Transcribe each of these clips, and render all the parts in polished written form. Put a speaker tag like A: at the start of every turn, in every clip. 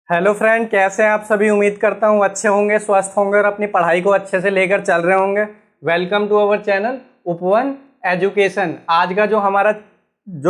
A: Hello friend, कैसे हैं आप सभी। उम्मीद करता हूँ अच्छे होंगे, स्वस्थ होंगे और अपनी पढ़ाई को अच्छे से लेकर चल रहे होंगे। वेलकम टू अवर चैनल उपवन एजुकेशन। आज का जो हमारा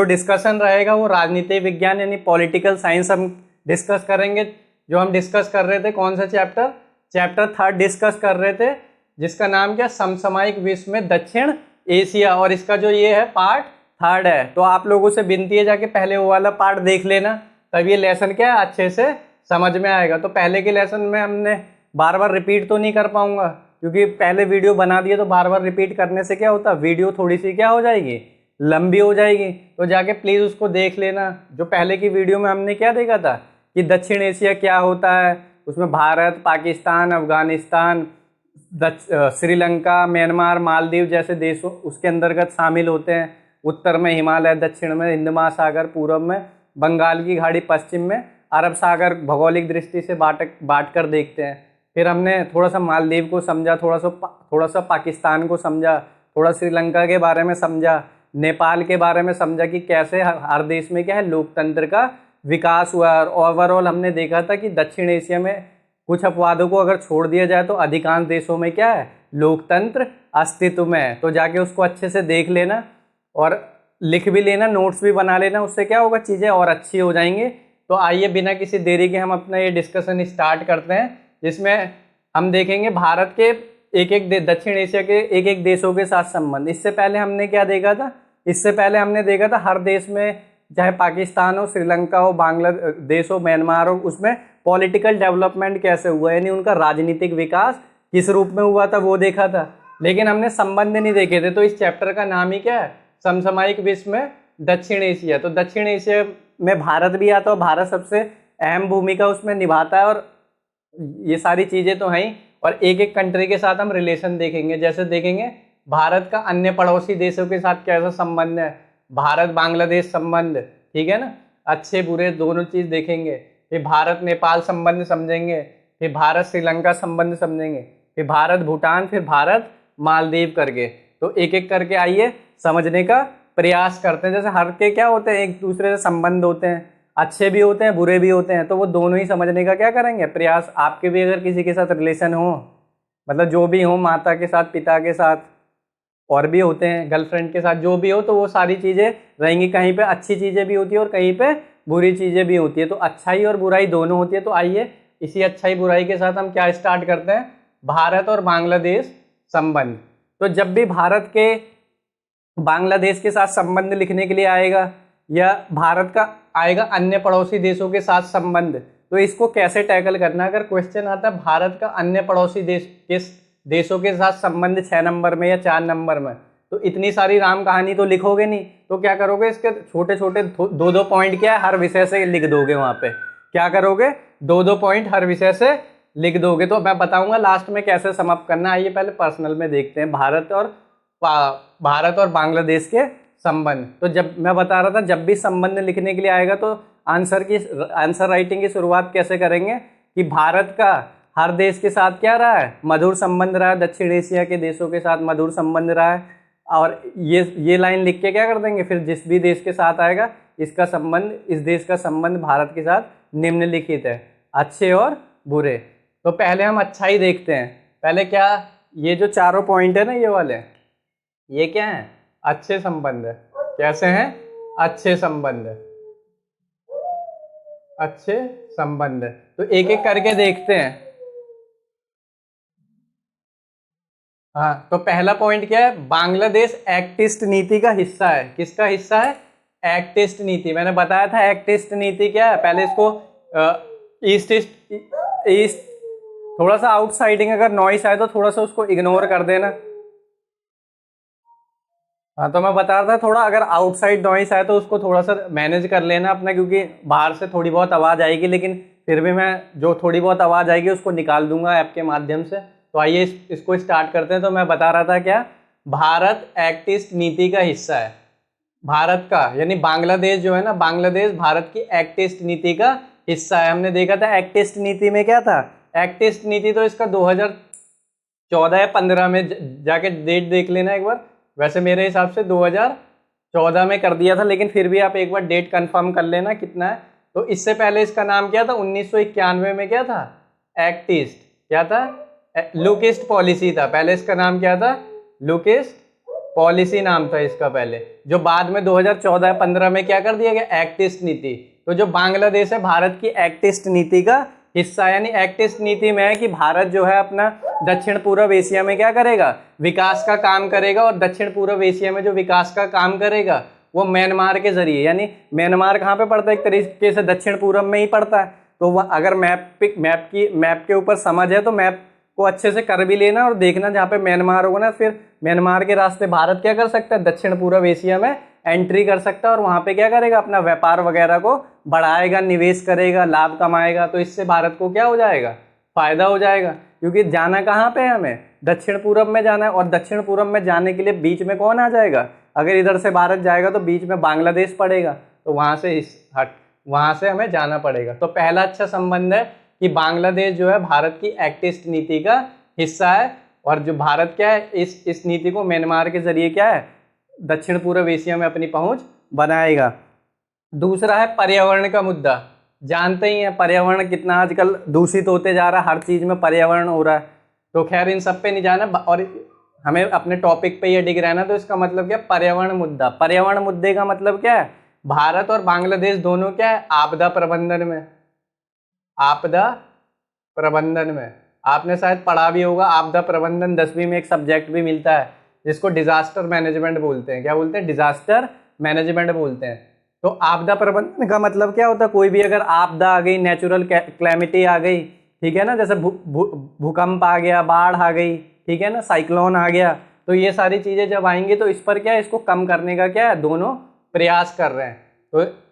A: डिस्कशन रहेगा वो राजनीति विज्ञान यानी पॉलिटिकल साइंस हम डिस्कस करेंगे। जो हम डिस्कस कर रहे थे कौन सा चैप्टर थर्ड डिस्कस कर रहे थे, जिसका नाम क्या, समसामयिक विश्व में दक्षिण एशिया। और इसका जो ये है पार्ट थर्ड है। तो आप लोगों से विनती है जाके पहले वो वाला पार्ट देख लेना, तब ये लेसन क्या है अच्छे से समझ में आएगा। तो पहले के लेसन में हमने बार बार रिपीट तो नहीं कर पाऊंगा, क्योंकि पहले वीडियो बना दिए तो बार बार रिपीट करने से क्या होता, वीडियो थोड़ी सी क्या हो जाएगी, लंबी हो जाएगी। तो जाके प्लीज़ उसको देख लेना। जो पहले की वीडियो में हमने क्या देखा था कि दक्षिण एशिया क्या होता है, उसमें भारत, पाकिस्तान, अफगानिस्तान, श्रीलंका, म्यांमार, मालदीव जैसे देशों उसके अंतर्गत शामिल होते हैं। उत्तर में हिमालय, दक्षिण में हिंद महासागर, पूर्व में बंगाल की खाड़ी, पश्चिम में अरब सागर भौगोलिक दृष्टि से बांट कर देखते हैं। फिर हमने थोड़ा सा मालदीव को समझा, थोड़ा सा पाकिस्तान को समझा, थोड़ा श्रीलंका के बारे में समझा, नेपाल के बारे में समझा कि कैसे हर देश में क्या है लोकतंत्र का विकास हुआ है। और ओवरऑल हमने देखा था कि दक्षिण एशिया में कुछ अपवादों को अगर छोड़ दिया जाए तो अधिकांश देशों में क्या है, लोकतंत्र अस्तित्व में है। तो जाके उसको अच्छे से देख लेना और लिख भी लेना, नोट्स भी बना लेना। उससे क्या होगा, चीज़ें और अच्छी हो जाएंगी। तो आइए बिना किसी देरी के हम अपना ये डिस्कशन स्टार्ट करते हैं, जिसमें हम देखेंगे भारत के दक्षिण एशिया के एक एक देशों के साथ संबंध। इससे पहले हमने क्या देखा था, इससे पहले हमने देखा था हर देश में, चाहे पाकिस्तान हो, श्रीलंका हो, बांग्लादेश हो, म्यांमार हो, उसमें पॉलिटिकल डेवलपमेंट कैसे हुआ, यानी उनका राजनीतिक विकास किस रूप में हुआ था वो देखा था। लेकिन हमने संबंध नहीं देखे थे। तो इस चैप्टर का नाम ही क्या है, समसामयिक विश्व में दक्षिण एशिया। तो दक्षिण एशिया में भारत भी आता है, भारत सबसे अहम भूमिका उसमें निभाता है। और ये सारी चीज़ें तो हैं ही, और एक एक कंट्री के साथ हम रिलेशन देखेंगे। जैसे देखेंगे भारत का अन्य पड़ोसी देशों के साथ कैसा संबंध है, भारत बांग्लादेश संबंध, ठीक है ना, अच्छे बुरे दोनों चीज़ देखेंगे। फिर भारत नेपाल संबंध समझेंगे, फिर भारत श्रीलंका संबंध समझेंगे, फिर भारत भूटान, फिर भारत मालदीव करके। तो एक एक करके आइए समझने का प्रयास करते हैं। जैसे हर के क्या होते हैं, एक दूसरे से संबंध होते हैं, अच्छे भी होते हैं, बुरे भी होते हैं। तो वो दोनों ही समझने का क्या करेंगे, प्रयास। आपके भी अगर किसी के साथ रिलेशन हो, मतलब जो भी हो, माता के साथ, पिता के साथ, और भी होते हैं, गर्लफ्रेंड के साथ, जो भी हो, तो वो सारी चीज़ें रहेंगी। कहीं पे अच्छी चीज़ें भी होती है और कहीं पे बुरी चीज़ें भी होती है। तो अच्छाई और बुराई दोनों होती है। तो आइए इसी अच्छाई बुराई के साथ हम क्या स्टार्ट करते हैं, भारत और बांग्लादेश संबंध। तो जब भी भारत के बांग्लादेश के साथ संबंध लिखने के लिए आएगा, या भारत का आएगा अन्य पड़ोसी देशों के साथ संबंध, तो इसको कैसे टैकल करना। अगर क्वेश्चन आता है भारत का अन्य पड़ोसी देशों के साथ संबंध 6 नंबर में या 4 नंबर में, तो इतनी सारी राम कहानी तो लिखोगे नहीं। तो क्या करोगे, इसके छोटे छोटे दो दो पॉइंट क्या है, हर विषय से लिख दोगे। वहाँ पे क्या करोगे, दो दो पॉइंट हर विषय से लिख दोगे। तो मैं बताऊंगा लास्ट में कैसे समाप्त करना। आइए पहले पर्सनल में देखते हैं भारत और बांग्लादेश के संबंध। तो जब मैं बता रहा था, जब भी संबंध लिखने के लिए आएगा तो आंसर राइटिंग की शुरुआत कैसे करेंगे कि भारत का हर देश के साथ क्या रहा है, मधुर संबंध रहा है, दक्षिण एशिया के देशों के साथ मधुर संबंध रहा है। और ये लाइन लिख के क्या कर देंगे, फिर जिस भी देश के साथ आएगा, इसका संबंध, इस देश का संबंध भारत के साथ निम्नलिखित है, अच्छे और बुरे। तो पहले हम अच्छाई देखते हैं। पहले क्या, ये जो चारों पॉइंट है ना, ये वाले, ये क्या है, अच्छे संबंध है। कैसे हैं, अच्छे संबंध, अच्छे संबंध। तो एक एक करके देखते हैं। हाँ, तो पहला पॉइंट क्या है, बांग्लादेश एक्ट ईस्ट नीति का हिस्सा है। किसका हिस्सा है, एक्ट ईस्ट नीति। मैंने बताया था एक्ट ईस्ट नीति क्या है। पहले इसको ईस्ट ईस्ट थोड़ा सा आउटसाइडिंग अगर नॉइस आए तो थोड़ा सा उसको इग्नोर कर देना। हाँ, तो मैं बता रहा था, थोड़ा अगर आउटसाइड नॉइस आए तो उसको थोड़ा सा मैनेज कर लेना अपना, क्योंकि बाहर से थोड़ी बहुत आवाज़ आएगी, लेकिन फिर भी मैं जो थोड़ी बहुत आवाज़ आएगी उसको निकाल दूंगा ऐप के माध्यम से। तो आइए इसको स्टार्ट करते हैं। तो मैं बता रहा था क्या, भारत एक्ट ईस्ट नीति का हिस्सा है। भारत का यानी बांग्लादेश जो है ना, बांग्लादेश भारत की एक्ट ईस्ट नीति का हिस्सा है। हमने देखा था एक्ट ईस्ट नीति में क्या था, एक्ट ईस्ट नीति तो इसका 2014 या 15 में जाके डेट देख लेना एक बार। वैसे मेरे हिसाब से 2014 में कर दिया था, लेकिन फिर भी आप एक बार डेट कंफर्म कर लेना कितना है, तो इससे पहले इसका नाम क्या था? 1991 में क्या था? Act east. क्या था? लुक ईस्ट पॉलिसी था। पहले इसका नाम क्या था? लुक ईस्ट पॉलिसी नाम था इसका पहले, जो बाद में 2014-15 में क्या कर दिया गया? एक्ट ईस्ट नीति। तो जो बांग्लादेश है भारत की एक्ट ईस्ट नीति का हिस्सा, यानी एक्ट ईस्ट नीति में है कि भारत जो है अपना दक्षिण पूर्व एशिया में क्या करेगा? विकास का काम करेगा। और दक्षिण पूर्व एशिया में जो विकास का काम करेगा वो म्यांमार के जरिए, यानी म्यांमार कहाँ पे पड़ता है? एक तरीके से दक्षिण पूर्व में ही पड़ता है। तो वह अगर मैप के ऊपर समझ है तो मैप को अच्छे से कर भी लेना और देखना जहाँ पे म्यांमार होगा ना, फिर म्यांमार के रास्ते भारत क्या कर सकता है? दक्षिण पूर्व एशिया में एंट्री कर सकता है और वहाँ पे क्या करेगा? अपना व्यापार वगैरह को बढ़ाएगा, निवेश करेगा, लाभ कमाएगा। तो इससे भारत को क्या हो जाएगा? फायदा हो जाएगा, क्योंकि जाना कहाँ पे है हमें? दक्षिण पूर्व में जाना है। और दक्षिण पूर्व में जाने के लिए बीच में कौन आ जाएगा? अगर इधर से भारत जाएगा तो बीच में बांग्लादेश पड़ेगा, तो वहाँ से हमें जाना पड़ेगा। तो पहला अच्छा संबंध है कि बांग्लादेश जो है भारत की एक्ट ईस्ट नीति का हिस्सा है, और जो भारत क्या है इस नीति को म्यांमार के जरिए क्या है? दक्षिण पूर्व एशिया में अपनी पहुंच बनाएगा। दूसरा है पर्यावरण का मुद्दा। जानते ही हैं पर्यावरण कितना आजकल दूषित होते जा रहा है, हर चीज में पर्यावरण हो रहा है। तो खैर इन सब पे नहीं जाना, और हमें अपने टॉपिक पे ये डिग रहना। तो इसका मतलब क्या? पर्यावरण मुद्दा। पर्यावरण मुद्दे का मतलब क्या है? भारत और बांग्लादेश दोनों क्या है? आपदा प्रबंधन में। आपदा प्रबंधन में आपने शायद पढ़ा भी होगा, आपदा प्रबंधन 10वीं में एक सब्जेक्ट भी मिलता है जिसको डिजास्टर मैनेजमेंट बोलते हैं। क्या बोलते हैं? डिजास्टर मैनेजमेंट बोलते हैं। तो आपदा प्रबंधन का मतलब क्या होता है? कोई भी अगर आपदा आ गई, नेचुरल क्लैमिटी आ गई, ठीक है ना, जैसे भूकंप आ गया, बाढ़ आ गई, ठीक है ना, साइक्लोन आ गया, तो ये सारी चीजें जब आएंगी तो इस पर क्या है? इसको कम करने का क्या है? दोनों प्रयास कर रहे हैं। तो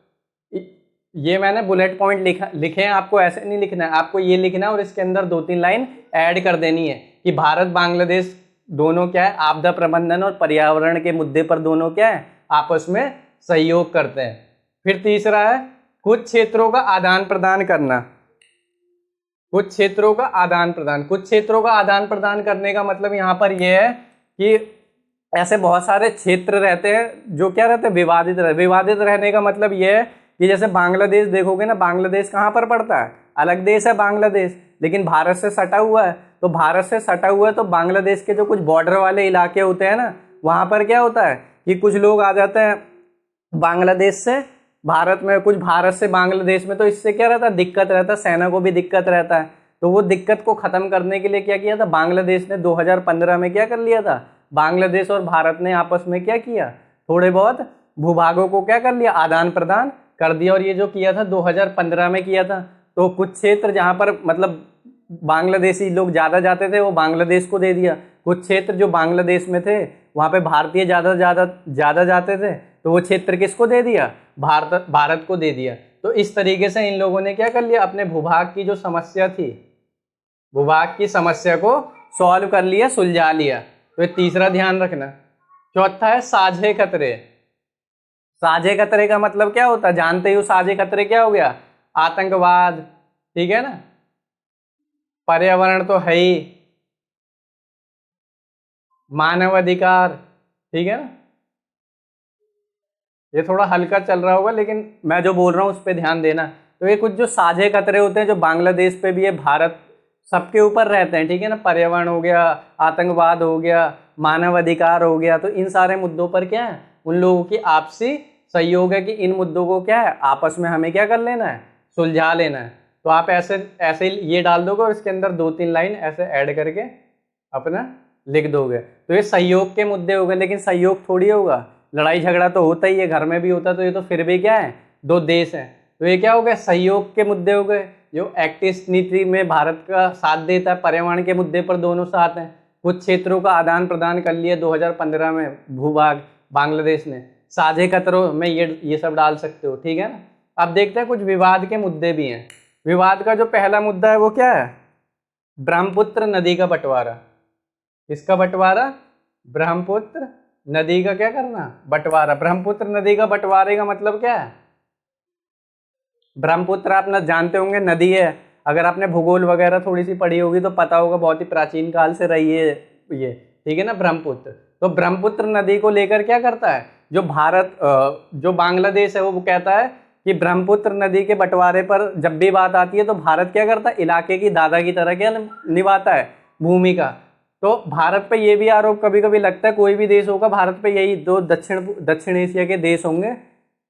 A: ये मैंने बुलेट पॉइंट लिखे हैं, आपको ऐसे नहीं लिखना है, आपको ये लिखना है और इसके अंदर 2-3 लाइन ऐड कर देनी है कि भारत बांग्लादेश दोनों क्या है? आपदा प्रबंधन और पर्यावरण के मुद्दे पर दोनों क्या है? आपस में सहयोग करते हैं। फिर तीसरा है कुछ क्षेत्रों का आदान प्रदान करना। कुछ क्षेत्रों का आदान प्रदान। कुछ क्षेत्रों का आदान प्रदान करने का मतलब यहाँ पर यह है कि ऐसे बहुत सारे क्षेत्र रहते हैं जो क्या रहते हैं? विवादित रहते। विवादित रहने का मतलब यह है कि जैसे बांग्लादेश देखोगे ना, बांग्लादेश कहाँ पर पड़ता है? अलग देश है बांग्लादेश, लेकिन भारत से सटा हुआ है। तो भारत से सटा हुआ है तो बांग्लादेश के जो कुछ बॉर्डर वाले इलाके होते हैं ना, वहाँ पर क्या होता है कि कुछ लोग आ जाते हैं बांग्लादेश से भारत में, कुछ भारत से बांग्लादेश में। तो इससे क्या रहता है? दिक्कत रहता है, सेना को भी दिक्कत रहता है। तो वो दिक्कत को खत्म करने के लिए क्या किया था? बांग्लादेश ने 2015 में क्या कर लिया था? बांग्लादेश और भारत ने आपस में क्या किया? थोड़े बहुत भूभागों को क्या कर लिया? आदान प्रदान कर दिया। और ये जो किया था 2015 में किया था। तो कुछ क्षेत्र जहाँ पर मतलब बांग्लादेशी लोग ज़्यादा जाते थे वो बांग्लादेश को दे दिया। कुछ क्षेत्र जो बांग्लादेश में थे वहाँ पे भारतीय ज़्यादा जाते थे, तो वो क्षेत्र किसको दे दिया? भारत को दे दिया। तो इस तरीके से इन लोगों ने क्या कर लिया? अपने भूभाग की जो समस्या थी, भूभाग की समस्या को सॉल्व कर लिया, सुलझा लिया। तो ये तीसरा ध्यान रखना। चौथा है साझे खतरे। साझे खतरे का मतलब क्या होता है? जानते हो साझे खतरे क्या हो गया? आतंकवाद, ठीक है ना, पर्यावरण तो है ही, मानव अधिकार, ठीक है ना। ये थोड़ा हल्का चल रहा होगा लेकिन मैं जो बोल रहा हूँ उस पर ध्यान देना। तो ये कुछ जो साझे खतरे होते हैं जो बांग्लादेश पे भी है, भारत सबके ऊपर रहते हैं, ठीक है ना। पर्यावरण हो गया, आतंकवाद हो गया, मानव अधिकार हो गया। तो इन सारे मुद्दों पर क्या है? उन लोगों की आपसी सहयोग है कि इन मुद्दों को क्या है? आपस में हमें क्या कर लेना है? सुलझा लेना है। तो आप ऐसे ये डाल दोगे और इसके अंदर 2-3 लाइन ऐसे ऐड करके अपना लिख दोगे। तो ये सहयोग के मुद्दे हो गए, लेकिन सहयोग थोड़ी होगा, लड़ाई झगड़ा तो होता ही है, घर में भी होता है। तो ये तो फिर भी क्या है? 2 देश हैं। तो ये क्या हो गया? सहयोग के मुद्दे हो गए। जो एक्ट ईस्ट नीति में भारत का साथ देता है, पर्यावरण के मुद्दे पर दोनों साथ हैं। कुछ क्षेत्रों का आदान प्रदान कर लिया 2015 में भूभाग बांग्लादेश ने। साझे खतरों में ये सब डाल सकते हो, ठीक है ना। अब देखते हैं कुछ विवाद के मुद्दे भी हैं। विवाद का जो पहला मुद्दा है वो क्या है? ब्रह्मपुत्र नदी का बंटवारा। किसका बंटवारा? ब्रह्मपुत्र नदी का क्या करना? बंटवारा। ब्रह्मपुत्र नदी का बंटवारे का मतलब क्या है? ब्रह्मपुत्र आप ना जानते होंगे, नदी है। अगर आपने भूगोल वगैरह थोड़ी सी पढ़ी होगी तो पता होगा, बहुत ही प्राचीन काल से रही है ये, ठीक है ना, ब्रह्मपुत्र। तो ब्रह्मपुत्र नदी को लेकर क्या करता है जो भारत, जो बांग्लादेश है वो कहता है कि ब्रह्मपुत्र नदी के बंटवारे पर जब भी बात आती है तो भारत क्या करता है, इलाके की दादा की तरह क्या निभाता है, भूमिका। तो भारत पे ये भी आरोप कभी कभी लगता है, कोई भी देश होगा भारत पे, यही दो दक्षिण एशिया के देश होंगे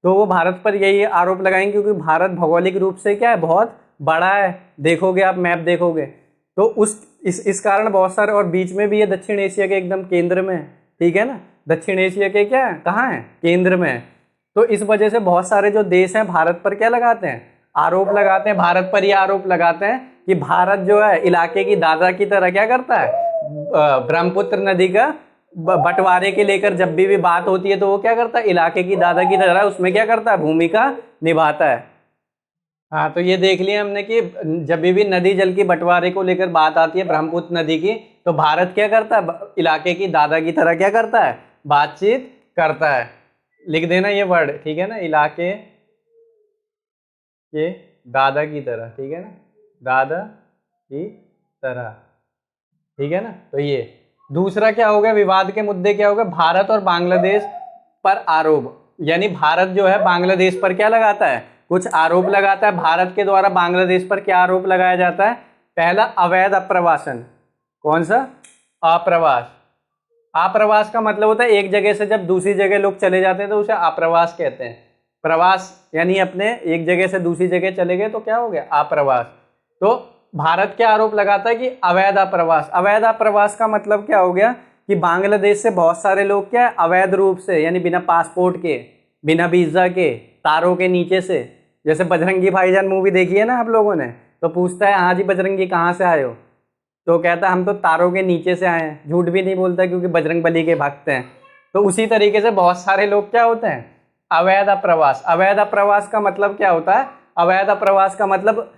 A: तो वो भारत पर यही आरोप लगाएंगे, क्योंकि भारत भौगोलिक रूप से क्या है, बहुत बड़ा है। देखोगे आप मैप देखोगे तो इस कारण बहुत सारे, और बीच में भी ये दक्षिण एशिया के एकदम केंद्र में है, ठीक है ना, दक्षिण एशिया के क्या है, कहाँ है, केंद्र में है। तो इस वजह से बहुत सारे जो देश हैं भारत पर क्या लगाते हैं, आरोप लगाते हैं, भारत पर ये आरोप लगाते हैं कि भारत जो है इलाके की दादा की तरह क्या करता है, ब्रह्मपुत्र नदी का बंटवारे के लेकर जब भी बात होती है तो वो क्या करता है, इलाके की दादा की तरह उसमें क्या करता है, भूमिका निभाता है। हाँ, तो ये देख लिया हमने कि जब भी नदी जल की बंटवारे को लेकर बात आती है ब्रह्मपुत्र नदी की, तो भारत क्या करता है, इलाके की दादा की तरह क्या करता है, बातचीत करता है। लिख देना ये वर्ड, ठीक है ना, इलाके के दादा की तरह, ठीक है ना, दादा की तरह, ठीक है ना। तो ये दूसरा क्या हो गया, विवाद के मुद्दे क्या हो गए, भारत और बांग्लादेश पर आरोप, यानी भारत जो है बांग्लादेश पर क्या लगाता है, कुछ आरोप लगाता है। भारत के द्वारा बांग्लादेश पर क्या आरोप लगाया जाता है, पहला अवैध अप्रवासन, कौन सा, आप्रवास। आप्रवास का मतलब होता है एक जगह से जब दूसरी जगह लोग चले जाते हैं तो उसे आप्रवास कहते हैं। प्रवास यानी अपने एक जगह से दूसरी जगह चले गए तो क्या हो गया, आप्रवास। तो भारत क्या आरोप लगाता है कि अवैध आप्रवास। अवैध आप्रवास का मतलब क्या हो गया कि बांग्लादेश से बहुत सारे लोग क्या है, अवैध रूप से, यानी बिना पासपोर्ट के, बिना वीजा के, तारों के नीचे से, जैसे बजरंगी भाईजान मूवी देखी है ना आप लोगों ने, तो पूछता है हाँ जी बजरंगी कहाँ से आए हो, तो कहता है हम तो तारों के नीचे से आए हैं। झूठ भी नहीं बोलता क्योंकि बजरंग बली के भक्त हैं। तो उसी तरीके से बहुत सारे लोग क्या होते हैं, अवैध अप्रवास। अवैध अप्रवास का मतलब क्या होता है, अवैध अप्रवास का मतलब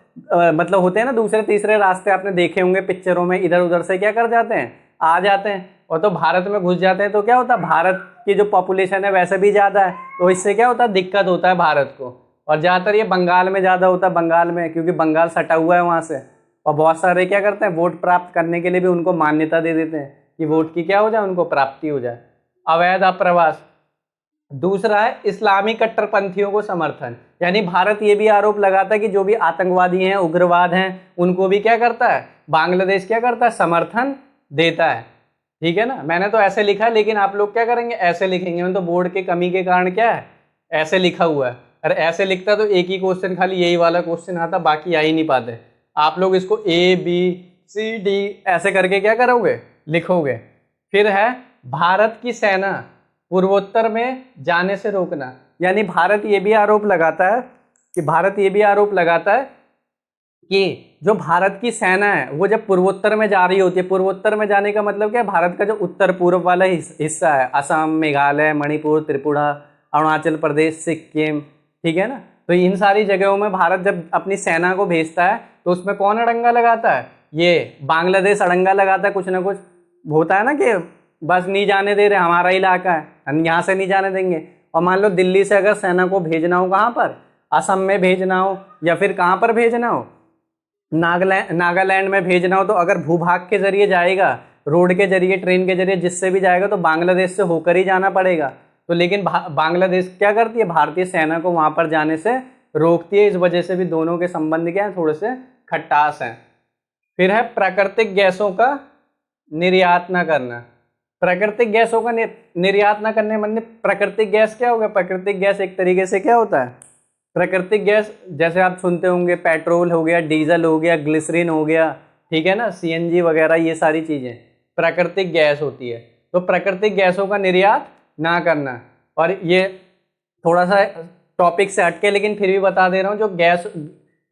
A: होते हैं ना दूसरे तीसरे रास्ते, आपने देखे होंगे पिक्चरों में, इधर उधर से क्या कर जाते हैं, आ जाते हैं और तो भारत में घुस जाते हैं। तो क्या होता है, भारत की जो पॉपुलेशन है वैसे भी ज़्यादा है, तो इससे क्या होता है, दिक्कत होता है भारत को। और ज़्यादातर ये बंगाल में ज़्यादा होता है, बंगाल में, क्योंकि बंगाल सटा हुआ है वहाँ से, और बहुत सारे क्या करते हैं, वोट प्राप्त करने के लिए भी उनको मान्यता दे देते हैं कि वोट की क्या हो जाए, उनको प्राप्ति हो जाए। अवैध अप्रवास। दूसरा है इस्लामी कट्टरपंथियों को समर्थन, यानी भारत ये भी आरोप लगाता है कि जो भी आतंकवादी हैं, उग्रवाद हैं, उनको भी क्या करता है, बांग्लादेश क्या करता है, समर्थन देता है। ठीक है ना, मैंने तो ऐसे लिखा है, लेकिन आप लोग क्या करेंगे, ऐसे लिखेंगे। मैं तो बोर्ड के कमी के कारण क्या है, ऐसे लिखा हुआ है। अरे ऐसे लिखता तो एक ही क्वेश्चन, खाली यही वाला क्वेश्चन आता, बाकी आ ही नहीं पाते। आप लोग इसको ABCD ऐसे करके क्या करोगे, लिखोगे। फिर है भारत की सेना पूर्वोत्तर में जाने से रोकना, यानी भारत ये भी आरोप लगाता है कि जो भारत की सेना है वो जब पूर्वोत्तर में जा रही होती है, पूर्वोत्तर में जाने का मतलब क्या है, भारत का जो उत्तर पूर्व वाला हिस्सा है, असम, मेघालय, मणिपुर, त्रिपुरा, अरुणाचल प्रदेश, सिक्किम, ठीक है ना, तो इन सारी जगहों में भारत जब अपनी सेना को भेजता है तो उसमें कौन अड़ंगा लगाता है, ये बांग्लादेश अड़ंगा लगाता है। कुछ ना कुछ होता है ना कि बस नहीं जाने दे रहे, हमारा इलाका है, हम यहाँ से नहीं जाने देंगे। और मान लो दिल्ली से अगर सेना को भेजना हो, कहाँ पर, असम में भेजना हो, या फिर कहाँ पर भेजना हो, नागालैंड में भेजना हो, तो अगर भूभाग के जरिए जाएगा, रोड के जरिए, ट्रेन के जरिए, जिससे भी जाएगा, तो बांग्लादेश से होकर ही जाना पड़ेगा। तो लेकिन बांग्लादेश क्या करती है, भारतीय सेना को वहाँ पर जाने से रोकती है। इस वजह से भी दोनों के संबंध क्या है, थोड़े से खट्टास हैं। फिर है प्राकृतिक गैसों का निर्यात न करना। प्राकृतिक गैसों का निर्यात न करने मतलब प्राकृतिक गैस क्या होगा, प्राकृतिक गैस एक तरीके से क्या होता है, प्राकृतिक गैस जैसे आप सुनते होंगे, पेट्रोल हो गया, डीजल हो गया, ग्लिसरीन हो गया, ठीक है ना, CNG वगैरह, ये सारी चीज़ें प्राकृतिक गैस होती है। तो प्राकृतिक गैसों का निर्यात ना करना। और ये थोड़ा सा टॉपिक से हटके, लेकिन फिर भी बता दे रहा हूँ,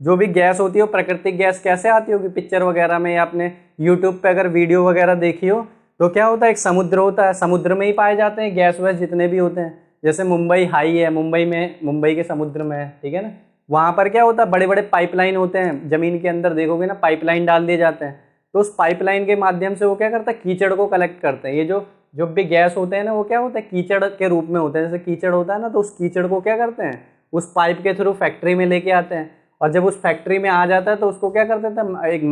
A: जो भी गैस होती है वो प्राकृतिक गैस कैसे आती होगी, पिक्चर वगैरह में या आपने यूट्यूब पे अगर वीडियो वगैरह देखी हो, तो क्या होता है, एक समुद्र होता है, समुद्र में ही पाए जाते हैं गैस वैस जितने भी होते हैं। जैसे मुंबई हाई है, मुंबई के समुद्र में है, ठीक है ना, वहाँ पर क्या होता है, बड़े बड़े पाइपलाइन होते हैं, ज़मीन के अंदर देखोगे ना, पाइपलाइन डाल दिए जाते हैं। तो उस पाइपलाइन के माध्यम से वो क्या करता है, कीचड़ को कलेक्ट करते हैं। ये जो भी गैस होते हैं ना, वो क्या होता है, कीचड़ के रूप में होते हैं। जैसे कीचड़ होता है ना, तो उस कीचड़ को क्या करते हैं, उस पाइप के थ्रू फैक्ट्री में लेके आते हैं। और जब उस फैक्ट्री में आ जाता है तो उसको क्या कर देते हैं, एक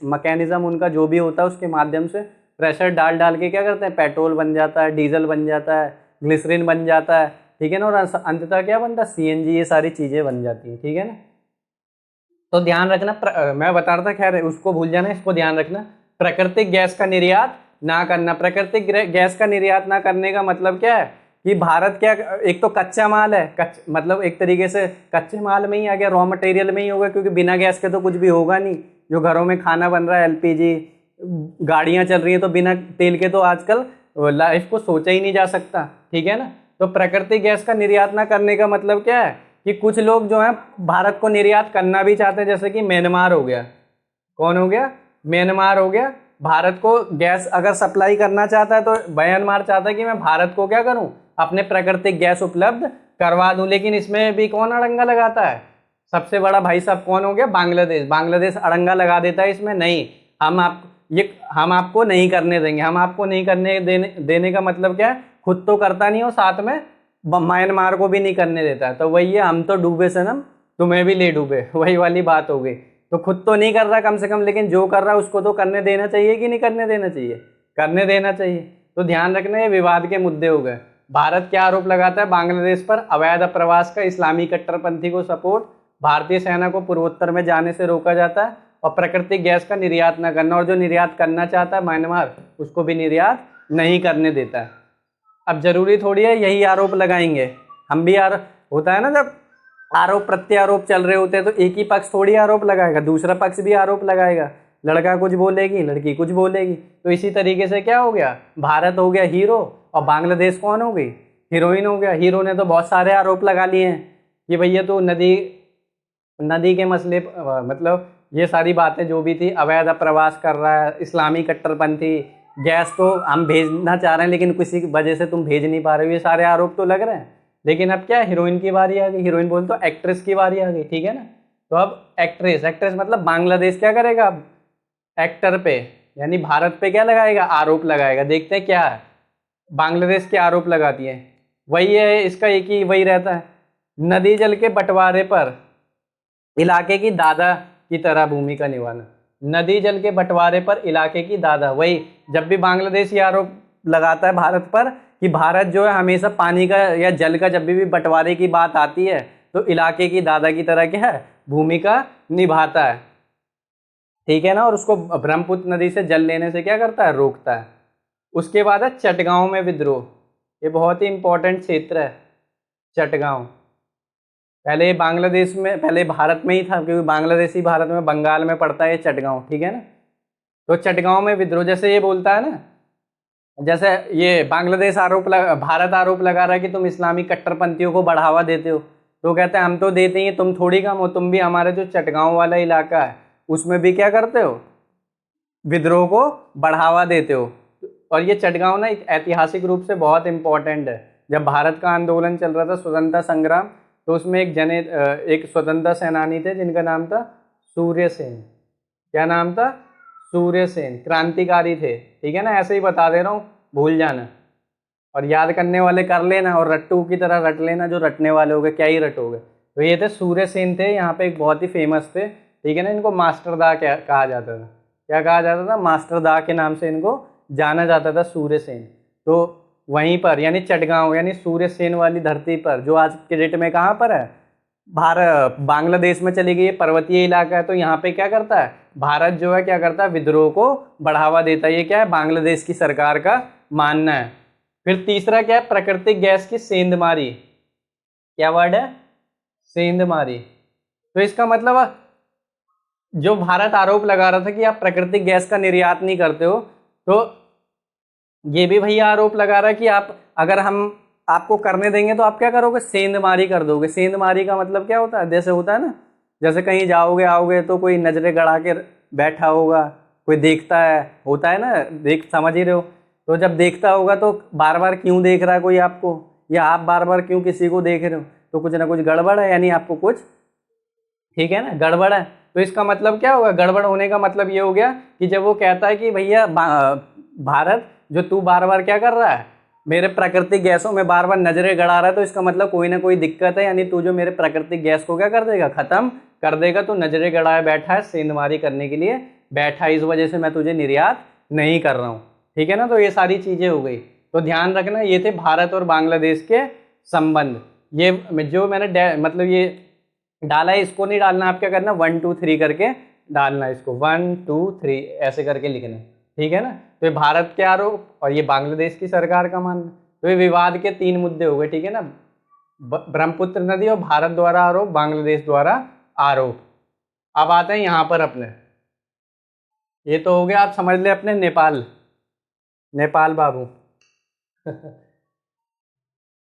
A: मैकेनिज्म उनका जो भी होता है, उसके माध्यम से प्रेशर डाल के क्या करते हैं, पेट्रोल बन जाता है, डीजल बन जाता है, ग्लिसरीन बन जाता है, ठीक है ना, और अंततः क्या बनता है, CNG, ये सारी चीज़ें बन जाती हैं, ठीक है ना। तो ध्यान रखना, मैं बता रहा था, खैर उसको भूल जाना, इसको ध्यान रखना। प्राकृतिक गैस का निर्यात ना करना। प्राकृतिक गैस का निर्यात ना करने का मतलब क्या है कि भारत क्या, एक तो कच्चा माल है, मतलब एक तरीके से कच्चे माल में ही आ गया, रॉ मटेरियल में ही होगा, क्योंकि बिना गैस के तो कुछ भी होगा नहीं। जो घरों में खाना बन रहा है, LPG, गाड़ियां चल रही हैं, तो बिना तेल के तो आजकल लाइफ को सोचा ही नहीं जा सकता, ठीक है ना। तो प्राकृतिक गैस का निर्यात ना करने का मतलब क्या है कि कुछ लोग जो है भारत को निर्यात करना भी चाहते हैं, जैसे कि म्यांमार हो गया। कौन हो गया? म्यांमार हो गया। भारत को गैस अगर सप्लाई करना चाहता है तो म्यांमार चाहता है कि मैं भारत को क्या करूं, अपने प्राकृतिक गैस उपलब्ध करवा दूं। लेकिन इसमें भी कौन अड़ंगा लगाता है? सबसे बड़ा भाई साहब कौन हो गया? बांग्लादेश। बांग्लादेश अड़ंगा लगा देता है इसमें, नहीं हम आपको नहीं करने देंगे। हम आपको नहीं करने देने का मतलब क्या है, खुद तो करता नहीं हो, साथ में म्यांमार को भी नहीं करने देता है। तो वही है, हम तो डूबे सनम तुम्हें भी ले डूबे, वही वाली बात हो गई। तो खुद तो नहीं कर रहा कम से कम, लेकिन जो कर रहा है उसको तो करने देना चाहिए कि नहीं करने देना चाहिए? करने देना चाहिए। तो ध्यान रखना, ये विवाद के मुद्दे हो गए। भारत क्या आरोप लगाता है बांग्लादेश पर? अवैध प्रवास का, इस्लामी कट्टरपंथी को सपोर्ट, भारतीय सेना को पूर्वोत्तर में जाने से रोका जाता है, और प्राकृतिक गैस का निर्यात न करना, और जो निर्यात करना चाहता है म्यांमार, उसको भी निर्यात नहीं करने देता है। अब जरूरी थोड़ी है यही आरोप लगाएंगे, हम भी होता है ना, जब आरोप प्रत्यारोप चल रहे होते हैं तो एक ही पक्ष थोड़ी आरोप लगाएगा, दूसरा पक्ष भी आरोप लगाएगा। लड़का कुछ बोलेगी, लड़की कुछ बोलेगी। तो इसी तरीके से क्या हो गया, भारत हो गया हीरो और बांग्लादेश कौन हो गई? हीरोइन हो गया। हीरो ने तो बहुत सारे आरोप लगा लिए हैं कि भैया तो नदी के मसले, मतलब ये सारी बातें जो भी थी, अवैध प्रवास कर रहा है, इस्लामी कट्टरपंथी, गैस तो हम भेजना चाह रहे हैं लेकिन किसी वजह से तुम भेज नहीं पा रहे हो, ये सारे आरोप तो लग रहे हैं। लेकिन अब क्या, हीरोइन की बारी आ गई। हीरोइन बोल तो एक्ट्रेस की बारी आ गई, ठीक है ना। तो अब एक्ट्रेस मतलब बांग्लादेश क्या करेगा अब एक्टर पे, यानी भारत पे क्या लगाएगा, आरोप लगाएगा। देखते हैं क्या है, बांग्लादेश के आरोप लगाती है। वही है, इसका एक ही वही रहता है, नदी जल के बंटवारे पर इलाके की दादा की तरह भूमिका निभाना। नदी जल के बंटवारे पर इलाके की दादा, वही जब भी बांग्लादेश ये आरोप लगाता है भारत पर कि भारत जो है हमेशा पानी का या जल का जब भी बंटवारे की बात आती है तो इलाके की दादा की तरह क्या है, भूमिका निभाता है, ठीक है ना। और उसको ब्रह्मपुत्र नदी से जल लेने से क्या करता है, रोकता है। उसके बाद है चटगांव में विद्रोह। ये बहुत ही इंपॉर्टेंट क्षेत्र है चटगांव। पहले बांग्लादेश में, पहले भारत में ही था, क्योंकि बांग्लादेश ही भारत में बंगाल में पड़ता है चटगांव, ठीक है ना। तो चटगांव में विद्रोह, जैसे ये बोलता है ना, जैसे ये बांग्लादेश भारत आरोप लगा रहा है कि तुम इस्लामी कट्टरपंथियों को बढ़ावा देते हो, तो कहते हैं हम तो देते ही, तुम थोड़ी कम हो, तुम भी हमारे जो चटगांव वाला इलाका है उसमें भी क्या करते हो, विद्रोह को बढ़ावा देते हो। और ये चटगांव ना एक ऐतिहासिक रूप से बहुत इंपॉर्टेंट है। जब भारत का आंदोलन चल रहा था, स्वतंत्रता संग्राम, तो उसमें एक स्वतंत्रता सेनानी थे जिनका नाम था सूर्य सेन। क्या नाम था? सूर्य सेन। क्रांतिकारी थे, ठीक है ना। ऐसे ही बता दे रहा हूँ, भूल जाना, और याद करने वाले कर लेना, और रट्टू की तरह रट लेना, जो रटने वाले हो गए क्या ही रटोगे। तो ये थे सूर्य सेन, थे यहाँ पे एक बहुत ही फेमस थे, ठीक है ना। इनको मास्टर दा कहा जाता था। क्या कहा जाता था? मास्टर दा के नाम से इनको जाना जाता था, सूर्य सेन। तो वहीं पर यानी चटगांव, यानी सूर्य सेन वाली धरती पर, जो आज के डेट में कहाँ पर है, बांग्लादेश में चली गई, पर्वतीय इलाका है। तो यहाँ पे क्या करता है भारत, जो है क्या करता है, विद्रोह को बढ़ावा देता है। ये क्या है, बांग्लादेश की सरकार का मानना है। फिर तीसरा क्या है, प्राकृतिक गैस की सेंधमारी। क्या वर्ड है? सेंधमारी। तो इसका मतलब जो भारत आरोप लगा रहा था कि आप प्राकृतिक गैस का निर्यात नहीं करते हो, तो ये भी भैया आरोप लगा रहा है कि आप, अगर हम आपको करने देंगे तो आप क्या करोगे, सेंधमारी कर दोगे। सेंधमारी का मतलब क्या होता है, जैसे होता है ना, जैसे कहीं जाओगे आओगे तो कोई नजरें गड़ा के बैठा होगा, कोई देखता है, होता है ना, समझ ही रहे हो। तो जब देखता होगा तो बार बार क्यों देख रहा है कोई आपको, या आप बार बार क्यों किसी को देख रहे हो, तो कुछ ना कुछ गड़बड़ है, यानी आपको कुछ, ठीक है ना, गड़बड़ है। तो इसका मतलब क्या होगा, गड़बड़ होने का मतलब ये हो गया कि जब वो कहता है कि भैया भारत, जो तू बार बार क्या कर रहा है, मेरे प्राकृतिक गैसों में बार बार नजरें गड़ा रहा है, तो इसका मतलब कोई ना कोई दिक्कत है, यानी तू जो मेरे प्राकृतिक गैस को क्या कर देगा, खत्म कर देगा। तो नजरें गड़ाए बैठा है, सेंधमारी करने के लिए बैठा है, इस वजह से मैं तुझे निर्यात नहीं कर रहा हूँ, ठीक है ना। तो ये सारी चीजें हो गई। तो ध्यान रखना, ये थे भारत और बांग्लादेश के संबंध। ये जो मैंने मतलब ये डाला है, इसको नहीं डालना, आप क्या करना 1 2 3 करके डालना है इसको, 1 2 3 ऐसे करके लिखना है, ठीक है ना। तो ये भारत के आरोप और ये बांग्लादेश की सरकार का मानना। तो ये विवाद के 3 मुद्दे हो गए, ठीक है ना, ब्रह्मपुत्र नदी और भारत द्वारा आरोप, बांग्लादेश द्वारा आरोप। अब आते हैं यहाँ पर अपने, ये तो हो गया, आप समझ ले अपने नेपाल, नेपाल बाबू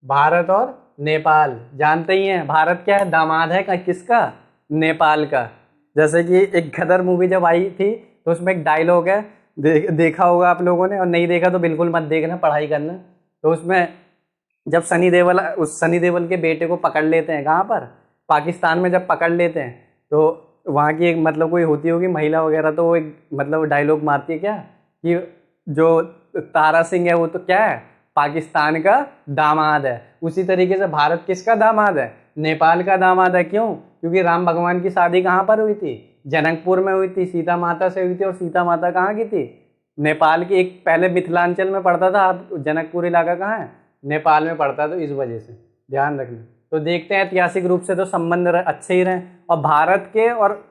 A: भारत और नेपाल जानते ही हैं, भारत क्या है, दामाद है किसका, नेपाल का। जैसे कि एक गदर मूवी जब आई थी तो उसमें एक डायलॉग है, देखा होगा आप लोगों ने, और नहीं देखा तो बिल्कुल मत देखना, पढ़ाई करना। तो उसमें जब सनी देओल के बेटे को पकड़ लेते हैं, कहाँ पर, पाकिस्तान में जब पकड़ लेते हैं, तो वहाँ की एक मतलब कोई होती होगी महिला वगैरह, तो वो एक मतलब डायलॉग मारती है क्या, कि जो तारा सिंह है वो तो क्या है, पाकिस्तान का दामाद है। उसी तरीके से भारत किसका दामाद है, नेपाल का दामाद है। क्यों, क्योंकि राम भगवान की शादी कहाँ पर हुई थी, जनकपुर में हुई थी, सीता माता से हुई थी। और सीता माता कहाँ की थी, नेपाल की। एक पहले मिथिलांचल में पड़ता था, अब जनकपुर इलाका कहाँ है, नेपाल में पड़ता है। तो इस वजह से ध्यान रखना। तो देखते हैं ऐतिहासिक रूप से तो संबंध अच्छे ही रहे, और भारत के और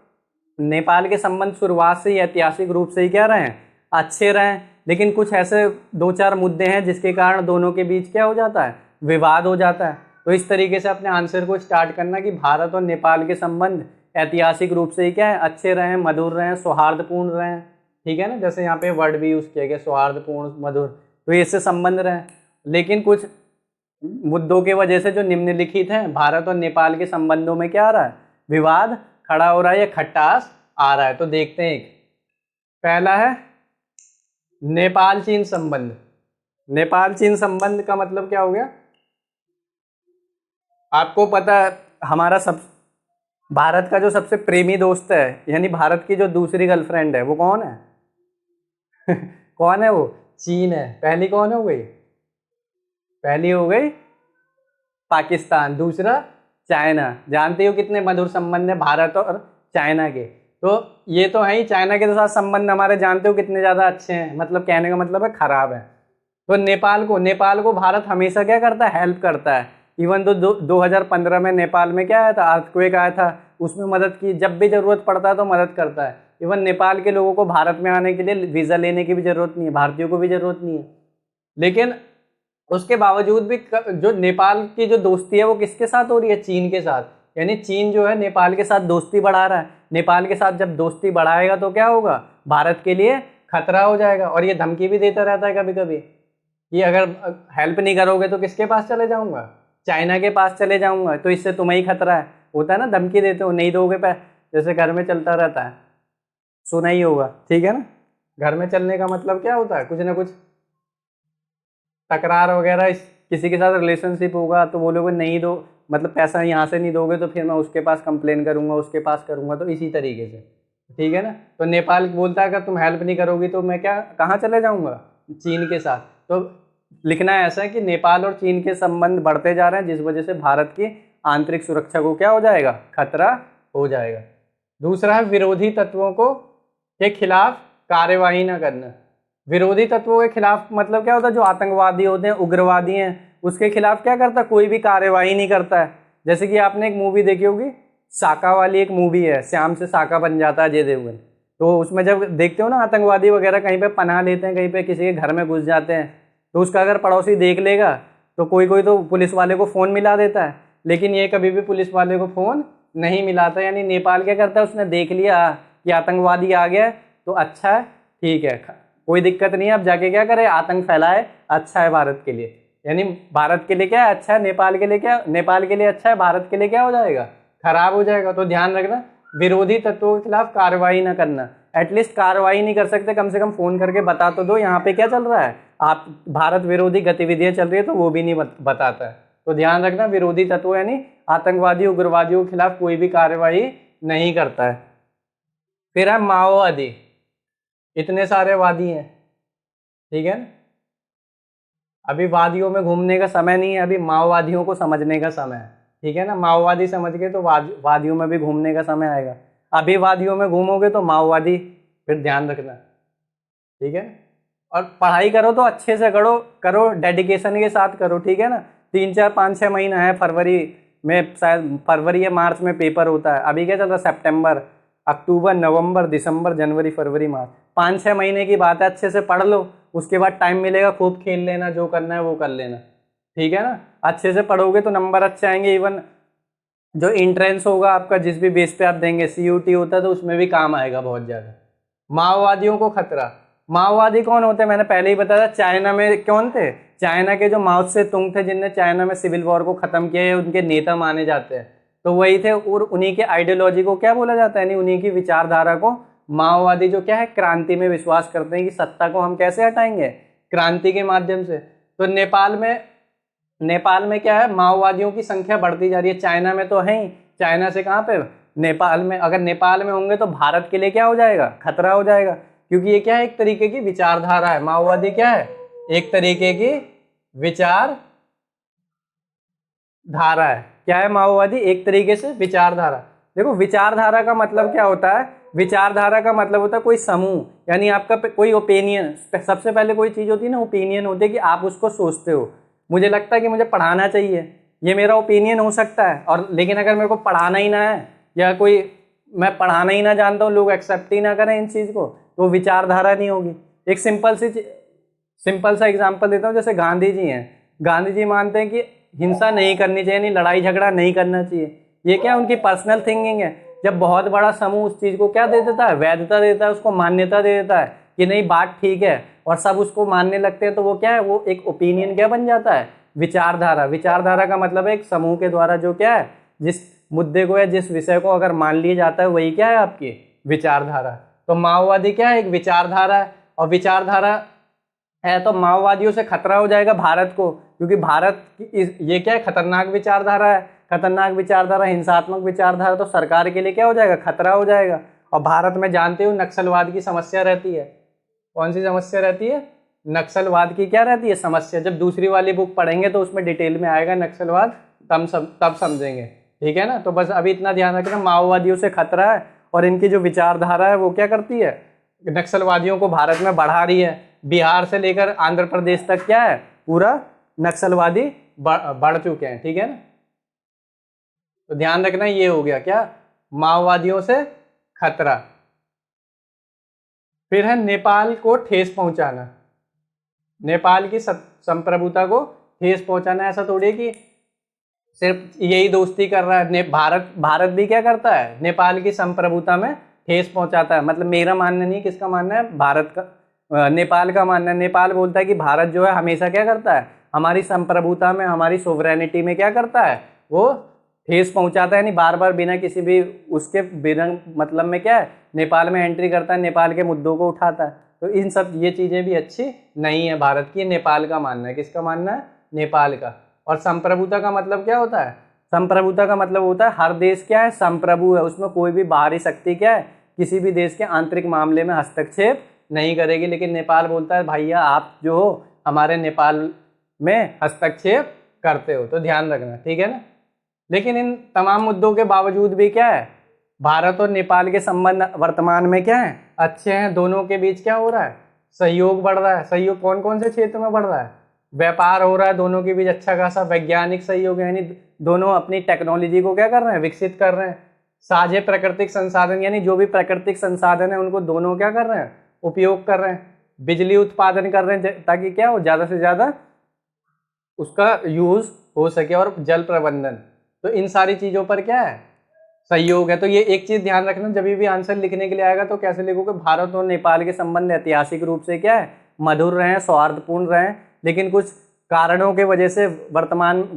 A: नेपाल के संबंध शुरुआत से ही ऐतिहासिक रूप से ही क्या रहे हैं, अच्छे रहे। लेकिन कुछ ऐसे 2-4 मुद्दे हैं जिसके कारण दोनों के बीच क्या हो जाता है, विवाद हो जाता है। तो इस तरीके से अपने आंसर को स्टार्ट करना कि भारत और नेपाल के संबंध ऐतिहासिक रूप से ही क्या है, अच्छे रहे, मधुर रहे, सौहार्दपूर्ण रहे, ठीक है ना। जैसे यहाँ पे वर्ड भी यूज़ किया गया, सौहार्दपूर्ण, मधुर, तो इससे संबंध रहे। लेकिन कुछ मुद्दों की वजह से जो निम्नलिखित हैं, भारत और नेपाल के संबंधों में क्या आ रहा है, विवाद खड़ा हो रहा है या खटास आ रहा है। तो देखते हैं, एक पहला है नेपाल चीन संबंध। नेपाल चीन संबंध का मतलब क्या हो गया, आपको पता है हमारा भारत का जो सबसे प्रेमी दोस्त है, यानी भारत की जो दूसरी गर्लफ्रेंड है, वो कौन है कौन है वो, चीन है। पहली कौन हो गई, पहली हो गई पाकिस्तान, दूसरा चाइना। जानते हो कितने मधुर संबंध है भारत और चाइना के। तो ये तो है ही, चाइना के साथ संबंध हमारे जानते हो कितने ज़्यादा अच्छे हैं, मतलब कहने का मतलब है खराब है। तो नेपाल को भारत हमेशा क्या करता है, हेल्प करता है। इवन तो 2015 में नेपाल में क्या आया था, अर्थक्वेक आया था, उसमें मदद की, जब भी ज़रूरत पड़ता है तो मदद करता है। इवन नेपाल के लोगों को भारत में आने के लिए वीज़ा लेने की भी ज़रूरत नहीं है, भारतीयों को भी ज़रूरत नहीं है। लेकिन उसके बावजूद भी जो नेपाल की जो दोस्ती है वो किसके साथ हो रही है, चीन के साथ। यानी चीन जो है नेपाल के साथ दोस्ती बढ़ा रहा है। नेपाल के साथ जब दोस्ती बढ़ाएगा तो क्या होगा, भारत के लिए खतरा हो जाएगा। और ये धमकी भी देता रहता है कभी कभी कि अगर हेल्प नहीं करोगे तो किसके पास चले जाऊंगा, चाइना के पास चले जाऊंगा, तो इससे तुम्हें ही खतरा है। होता है ना, धमकी देते हो, नहीं दोगे जैसे घर में चलता रहता है, सुना ही होगा, ठीक है ना। घर में चलने का मतलब क्या होता है, कुछ ना कुछ तकरार वगैरह, किसी के साथ रिलेशनशिप होगा तो बोलोगे नहीं दो, मतलब पैसा यहाँ से नहीं दोगे तो फिर मैं उसके पास कंप्लेन करूंगा, उसके पास करूंगा। तो इसी तरीके से, ठीक है ना। तो नेपाल बोलता है अगर तुम हेल्प नहीं करोगी तो मैं कहाँ चले जाऊंगा, चीन के साथ। तो लिखना है ऐसा कि नेपाल और चीन के संबंध बढ़ते जा रहे हैं, जिस वजह से भारत की आंतरिक सुरक्षा को क्या हो जाएगा, खतरा हो जाएगा। दूसरा है विरोधी तत्वों के खिलाफ कार्यवाही न करना। विरोधी तत्वों के खिलाफ मतलब क्या होता है, जो आतंकवादी होते हैं, उग्रवादी हैं, उसके खिलाफ क्या करता है, कोई भी कार्यवाही नहीं करता है। जैसे कि आपने एक मूवी देखी होगी, साका वाली एक मूवी है, श्याम से साका बन जाता है अजय देवगन। तो उसमें जब देखते हो ना, आतंकवादी वगैरह कहीं पे पनाह लेते हैं, कहीं पे किसी के घर में घुस जाते हैं, तो उसका अगर पड़ोसी देख लेगा तो कोई कोई तो पुलिस वाले को फ़ोन मिला देता है। लेकिन ये कभी भी पुलिस वाले को फ़ोन नहीं मिलाता। यानी नेपाल क्या करता है, उसने देख लिया कि आतंकवादी आ गया तो अच्छा है, ठीक है, कोई दिक्कत नहीं है, अब जाके क्या करे, आतंक फैलाए, अच्छा है भारत के लिए। यानी भारत के लिए क्या है, अच्छा है, नेपाल के लिए क्या, नेपाल के लिए अच्छा है, भारत के लिए क्या हो जाएगा, खराब हो जाएगा। तो ध्यान रखना, विरोधी तत्वों के खिलाफ कार्रवाई ना करना। एटलीस्ट कार्रवाई नहीं कर सकते, कम से कम फ़ोन करके बता तो दो यहाँ पे क्या चल रहा है, आप भारत विरोधी गतिविधियाँ चल रही है, तो वो भी नहीं बताता है। तो ध्यान रखना, विरोधी तत्व यानी आतंकवादी उग्रवादियों के खिलाफ कोई भी कार्रवाई नहीं करता है। फिर है माओवादी, इतने सारे वादी हैं, ठीक है ना। अभी वादियों में घूमने का समय नहीं है, अभी माओवादियों को समझने का समय है, ठीक है ना। माओवादी समझ के तो वादियों में भी घूमने का समय आएगा। अभी वादियों में घूमोगे तो माओवादी, फिर ध्यान रखना, ठीक है। और पढ़ाई करो तो अच्छे से करो डेडिकेशन के साथ करो, ठीक है ना। 3 4 5 6 महीना है, फरवरी में शायद, फरवरी या मार्च में पेपर होता है। अभी क्या चल रहा है, सितंबर, अक्टूबर, नवंबर, दिसंबर, जनवरी, फरवरी, मार्च, 5 6 महीने की बात है। अच्छे से पढ़ लो, उसके बाद टाइम मिलेगा खूब खेल लेना, जो करना है वो कर लेना, ठीक है ना। अच्छे से पढ़ोगे तो नंबर अच्छे आएंगे। इवन जो इंट्रेंस होगा आपका, जिस भी बेस पे आप देंगे, CUT होता है तो उसमें भी काम आएगा बहुत ज़्यादा। माओवादियों को खतरा, माओवादी कौन होते हैं, मैंने पहले ही बताया। चाइना में कौन थे, चाइना के जो माओ से तुंग थे, जिनने चाइना में सिविल वॉर को खत्म किया, ये उनके नेता माने जाते हैं, तो वही थे। और उन्हीं के आइडियोलॉजी को क्या बोला जाता है, यानी उन्हीं की विचारधारा को माओवादी, जो क्या है, क्रांति में विश्वास करते हैं कि सत्ता को हम कैसे हटाएंगे, क्रांति के माध्यम से। तो नेपाल में क्या है, माओवादियों की संख्या बढ़ती जा रही है। चाइना में तो है ही, चाइना से कहाँ पे, नेपाल में। अगर नेपाल में होंगे तो भारत के लिए क्या हो जाएगा, खतरा हो जाएगा, क्योंकि ये क्या है, एक तरीके की विचारधारा है। माओवादी क्या है, एक तरीके की विचारधारा है। क्या है माओवादी, एक तरीके से विचारधारा। देखो विचारधारा का मतलब क्या होता है, विचारधारा का मतलब होता है कोई समूह, यानी आपका कोई ओपिनियन। सबसे पहले कोई चीज होती है ना, ओपिनियन होती है कि आप उसको सोचते हो। मुझे लगता है कि मुझे पढ़ाना चाहिए, ये मेरा ओपिनियन हो सकता है। और लेकिन अगर मेरे को पढ़ाना ही ना है, या कोई मैं पढ़ाना ही ना जानता हूँ, लोग एक्सेप्ट ही ना करें इन चीज़ को, तो विचारधारा नहीं होगी। एक सिंपल सा एग्जांपल देता हूँ। जैसे गांधी जी हैं, गांधी जी मानते हैं कि हिंसा नहीं करनी चाहिए, नहीं लड़ाई झगड़ा नहीं करना चाहिए। ये क्या, उनकी पर्सनल थिंकिंग है। जब बहुत बड़ा समूह उस चीज़ को क्या दे देता है, वैधता देता है, उसको मान्यता दे देता है कि नहीं बात ठीक है, और सब उसको मानने लगते हैं, तो वो क्या है, वो एक ओपिनियन क्या बन जाता है, विचारधारा। विचारधारा का मतलब है एक समूह के द्वारा जो क्या है, जिस मुद्दे को या जिस विषय को अगर मान लिया जाता है, वही क्या है, आपकी विचारधारा। तो माओवादी क्या है, एक विचारधारा है। और विचारधारा है तो माओवादियों से खतरा हो जाएगा भारत को, क्योंकि भारत ये क्या है, खतरनाक विचारधारा है। खतरनाक विचारधारा, हिंसात्मक विचारधारा, तो सरकार के लिए क्या हो जाएगा, खतरा हो जाएगा। और भारत में जानते हो नक्सलवाद की समस्या रहती है। कौन सी समस्या रहती है, नक्सलवाद की क्या रहती है समस्या। जब दूसरी वाली बुक पढ़ेंगे तो उसमें डिटेल में आएगा नक्सलवाद, तब समझेंगे, ठीक है ना। तो बस अभी इतना ध्यान रखना, माओवादियों से खतरा है, और इनकी जो विचारधारा है वो क्या करती है, नक्सलवादियों को भारत में बढ़ा रही है। बिहार से लेकर आंध्र प्रदेश तक क्या है, पूरा नक्सलवादी बढ़ चुके हैं, ठीक है ना। तो ध्यान रखना, ये हो गया क्या, माओवादियों से खतरा। फिर है नेपाल को ठेस पहुंचाना, नेपाल की संप्रभुता को ठेस पहुंचाना। ऐसा थोड़ी है कि सिर्फ यही दोस्ती कर रहा है, भारत भी क्या करता है, नेपाल की संप्रभुता में ठेस पहुंचाता है। मतलब मेरा मानना नहीं, किसका मानना है, भारत का, नेपाल का मानना है। नेपाल बोलता है कि भारत जो है हमेशा क्या करता है, हमारी संप्रभुता में, हमारी सोवरेनिटी में क्या करता है, वो ठेस पहुंचाता है। यानी बार बार बिना किसी भी उसके बिना मतलब में क्या है, नेपाल में एंट्री करता है, नेपाल के मुद्दों को उठाता है। तो इन सब ये चीज़ें भी अच्छी नहीं है भारत की। नेपाल का मानना है, किसका मानना है, नेपाल का। और संप्रभुता का मतलब क्या होता है, संप्रभुता का मतलब होता है हर देश क्या है, संप्रभु है, उसमें कोई भी बाहरी शक्ति क्या है, किसी भी देश के आंतरिक मामले में हस्तक्षेप नहीं करेगी। लेकिन नेपाल बोलता है भैया आप जो हो हमारे नेपाल में हस्तक्षेप करते हो, तो ध्यान रखना, ठीक है ना। लेकिन इन तमाम मुद्दों के बावजूद भी क्या है, भारत और नेपाल के संबंध वर्तमान में क्या है, अच्छे हैं। दोनों के बीच क्या हो रहा है, सहयोग बढ़ रहा है। सहयोग कौन कौन से क्षेत्र में बढ़ रहा है, व्यापार हो रहा है दोनों के बीच अच्छा खासा, वैज्ञानिक सहयोग, यानी दोनों अपनी टेक्नोलॉजी को क्या कर रहे हैं, विकसित कर रहे हैं। साझे प्राकृतिक संसाधन, यानी जो भी प्राकृतिक संसाधन है उनको दोनों क्या कर रहे हैं, उपयोग कर रहे हैं। बिजली उत्पादन कर रहे हैं ताकि क्या हो, ज़्यादा से ज़्यादा उसका यूज हो सके। और जल प्रबंधन, तो इन सारी चीज़ों पर क्या है, सहयोग है। तो ये एक चीज़ ध्यान रखना, जब भी आंसर लिखने के लिए आएगा तो कैसे लिखोगे, भारत और नेपाल के संबंध ऐतिहासिक रूप से क्या है, मधुर रहे हैं, सौहार्दपूर्ण रहे हैं। लेकिन कुछ कारणों के वजह से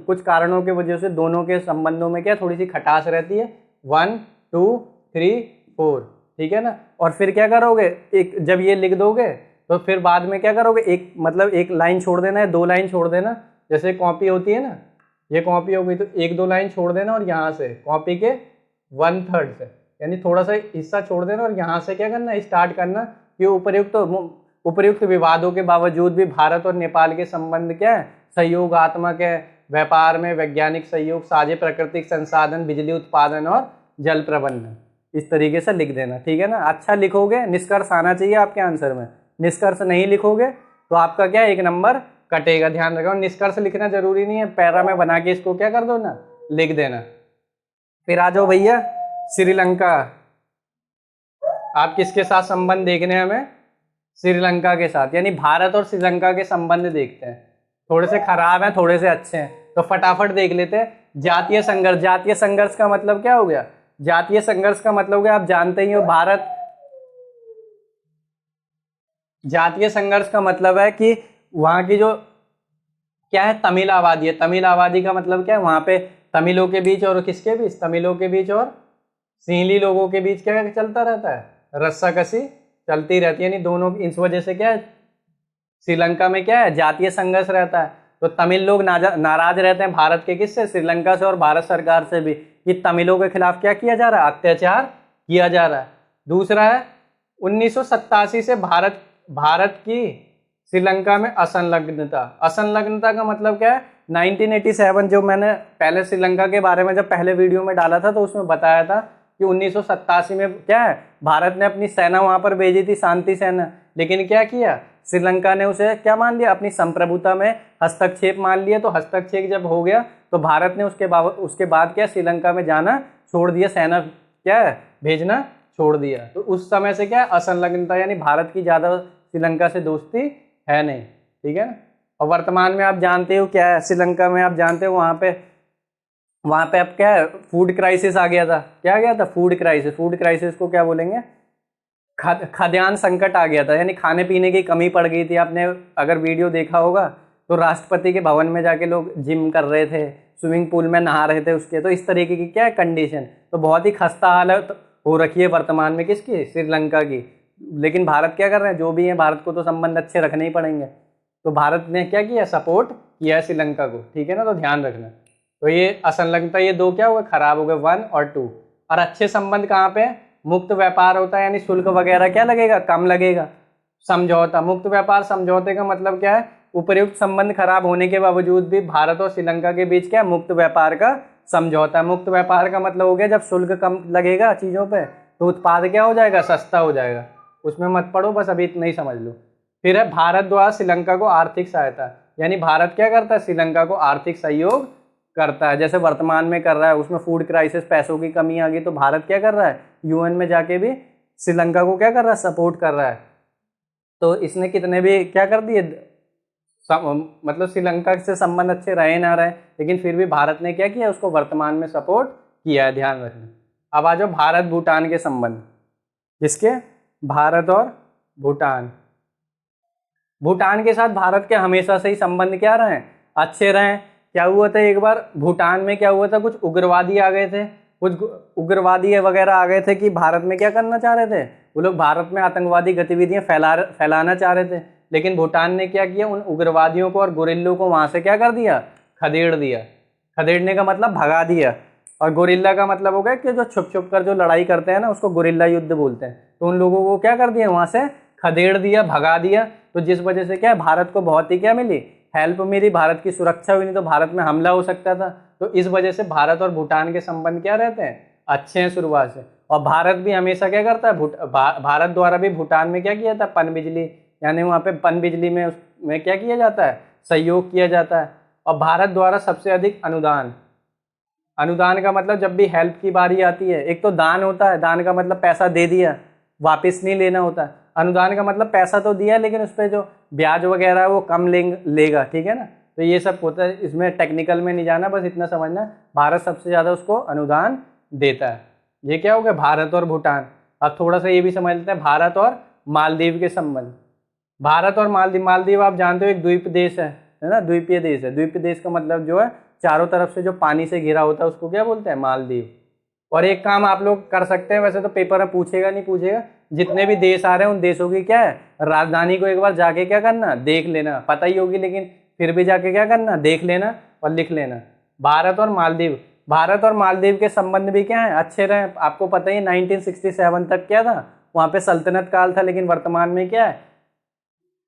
A: कुछ कारणों के वजह से दोनों के संबंधों में क्या थोड़ी सी खटास रहती है। 1 2 3 4, ठीक है ना। और फिर क्या करोगे, एक जब ये लिख दोगे तो फिर बाद में क्या करोगे, एक मतलब एक लाइन छोड़ देना है, 2 लाइन छोड़ देना। जैसे कॉपी होती है ना, ये कॉपी हो गई तो 1-2 लाइन छोड़ देना, और यहाँ से कॉपी के 1/3 से, यानी थोड़ा सा हिस्सा छोड़ देना, और यहाँ से क्या करना, स्टार्ट करना कि उपयुक्त विवादों के बावजूद भी भारत और नेपाल के संबंध क्या है, सहयोगात्मक है। व्यापार में वैज्ञानिक सहयोग, साझे प्राकृतिक संसाधन, बिजली उत्पादन और जल प्रबंधन। इस तरीके से लिख देना, ठीक है ना। अच्छा लिखोगे, निष्कर्ष आना चाहिए आपके आंसर में। निष्कर्ष नहीं लिखोगे तो आपका क्या 1 नंबर कटेगा। ध्यान रखो, निष्कर्ष लिखना जरूरी नहीं है, पैरा में बना के इसको क्या कर दो ना, लिख देना। फिर आ जाओ भैया श्रीलंका। आप किसके साथ संबंध देखने हैं हमें? श्रीलंका के साथ, यानी भारत और श्रीलंका के संबंध देखते हैं। थोड़े से खराब हैं, थोड़े से अच्छे हैं, तो फटाफट देख लेते हैं। जातीय संघर्ष, जातीय संघर्ष का मतलब क्या हो गया? जातीय संघर्ष का मतलब हो गया, आप जानते ही हो, भारत। जातीय संघर्ष का मतलब है कि वहां की जो क्या है, तमिल आबादी है। तमिल आबादी का मतलब क्या है? वहां पे तमिलों के बीच और किसके बीच? तमिलों के बीच और सिंहली लोगों के बीच क्या चलता रहता है? रस्साकसी चलती रहती है, यानी दोनों। इस वजह से क्या है, श्रीलंका में क्या है, जातीय संघर्ष रहता है। तो तमिल लोग नाराज रहते हैं भारत के किससे? श्रीलंका से और भारत सरकार से भी, कि तमिलों के खिलाफ क्या किया जा रहा है? अत्याचार किया जा रहा है। दूसरा है 1987 से भारत की श्रीलंका में असंलग्नता। असंलग्नता का मतलब क्या है? 1987, जो मैंने पहले श्रीलंका के बारे में जब पहले वीडियो में डाला था तो उसमें बताया था कि 1987 में क्या है, भारत ने अपनी सेना वहां पर भेजी थी, शांति सेना। लेकिन क्या किया, श्रीलंका ने उसे क्या मान लिया? अपनी संप्रभुता में हस्तक्षेप मान लिया। तो हस्तक्षेप जब हो गया तो भारत ने उसके बाद क्या, श्रीलंका में जाना छोड़ दिया, सेना क्या है, भेजना छोड़ दिया। तो उस समय से क्या है, असंलग्नता, यानी भारत की ज्यादा श्रीलंका से दोस्ती है नहीं, ठीक है ना। और वर्तमान में आप जानते हो क्या है, श्रीलंका में आप जानते हो वहां पे अब क्या है, फूड क्राइसिस आ गया था। क्या आ गया था? Food crisis. फूड क्राइसिस को क्या बोलेंगे? खाद्यान्न संकट आ गया था, यानी खाने पीने की कमी पड़ गई थी। आपने अगर वीडियो देखा होगा तो राष्ट्रपति के भवन में जाके लोग जिम कर रहे थे, स्विमिंग पूल में नहा रहे थे उसके। तो इस तरीके की क्या है कंडीशन, तो बहुत ही खस्ता हालत हो रखी है वर्तमान में किसकी? श्रीलंका की। लेकिन भारत क्या कर रहे हैं, जो भी है, भारत को तो संबंध अच्छे रखने ही पड़ेंगे। तो भारत ने क्या किया, सपोर्ट किया है श्रीलंका को, ठीक है ना। तो ध्यान रखना। तो ये असंलग्नता, ये दो क्या हुए, खराब हो गए, 1 और 2। और अच्छे संबंध कहाँ पे? मुक्त व्यापार होता है, यानी शुल्क वगैरह क्या लगेगा, कम लगेगा। समझौता, मुक्त व्यापार समझौते का मतलब क्या है? उपर्युक्त संबंध खराब होने के बावजूद भी भारत और श्रीलंका के बीच क्या, मुक्त व्यापार का समझौता। मुक्त व्यापार का मतलब हो गया, जब शुल्क कम लगेगा चीजों पे तो उत्पाद क्या हो जाएगा, सस्ता हो जाएगा। उसमें मत पढ़ो, बस अभी इतना ही समझ लो। फिर है भारत द्वारा श्रीलंका को आर्थिक सहायता, यानी भारत क्या करता है, श्रीलंका को आर्थिक सहयोग करता है, जैसे वर्तमान में कर रहा है। उसमें फूड क्राइसिस, पैसों की कमी आ गई, तो भारत क्या कर रहा है, यूएन में जाके भी श्रीलंका को क्या कर रहा है, सपोर्ट कर रहा है। तो इसने कितने भी क्या कर दिए, मतलब श्रीलंका से संबंध अच्छे रहे ना रहे, लेकिन फिर भी भारत ने क्या किया, उसको वर्तमान में सपोर्ट किया है, ध्यान रखना। अब आ जाओ भारत भूटान के संबंध। किसके? भारत और भूटान। भूटान के साथ भारत के हमेशा से ही संबंध क्या रहे, अच्छे रहे। क्या हुआ था एक बार भूटान में, क्या हुआ था, कुछ उग्रवादी आ गए थे, कुछ उग्रवादी वगैरह आ गए थे कि भारत में क्या करना चाह रहे थे, वो लोग भारत में आतंकवादी गतिविधियां फैलाना चाह रहे थे। लेकिन भूटान ने क्या किया, उन उग्रवादियों को और गोरिल्लों को वहां से क्या कर दिया, खदेड़ दिया। खदेड़ने का मतलब भगा दिया। और गोरिल्ला का मतलब हो गया कि जो छुप छुप कर जो लड़ाई करते हैं ना, उसको गोरिल्ला युद्ध बोलते हैं। तो उन लोगों को क्या कर दिया, वहां से खदेड़ दिया, भगा दिया। तो जिस वजह से क्या है, भारत को बहुत ही क्या मिली, हेल्प मिली, भारत की सुरक्षा हुई, नहीं तो भारत में हमला हो सकता था। तो इस वजह से भारत और भूटान के संबंध क्या रहते हैं, अच्छे हैं शुरुआत से। और भारत भी हमेशा क्या करता है, भारत द्वारा भी भूटान में क्या किया था, पनबिजली, यानी वहाँ पे पनबिजली में क्या किया जाता है, सहयोग किया जाता है। और भारत द्वारा सबसे अधिक अनुदान। अनुदान का मतलब जब भी हेल्प की बारी आती है, एक तो दान होता है, दान का मतलब पैसा दे दिया, वापस नहीं लेना होता। अनुदान का मतलब पैसा तो दिया, लेकिन उस पर जो ब्याज वगैरह है वो कम लेगा, ठीक है ना। तो ये सब होता है, इसमें टेक्निकल में नहीं जाना, बस इतना समझना, भारत सबसे ज़्यादा उसको अनुदान देता है। ये क्या हो गया, भारत और भूटान। अब थोड़ा सा ये भी समझ लेते हैं, भारत और मालदीव के संबंध। भारत और मालदीव आप जानते हो एक द्वीप देश है ना, द्वीपीय देश है। द्वीपीय देश का मतलब जो है चारों तरफ से जो पानी से घिरा होता है उसको क्या बोलते हैं, मालदीव। और एक काम आप लोग कर सकते हैं, वैसे तो पेपर में पूछेगा नहीं पूछेगा, जितने भी देश आ रहे हैं उन देशों की क्या है, राजधानी को एक बार जाके क्या करना, देख लेना। पता ही होगी लेकिन फिर भी जाके क्या करना, देख लेना और लिख लेना। भारत और मालदीव, भारत और मालदीव के संबंध भी क्या है, अच्छे रहे। आपको पता ही 1967 तक क्या था, वहां पे सल्तनत काल था, लेकिन वर्तमान में क्या है,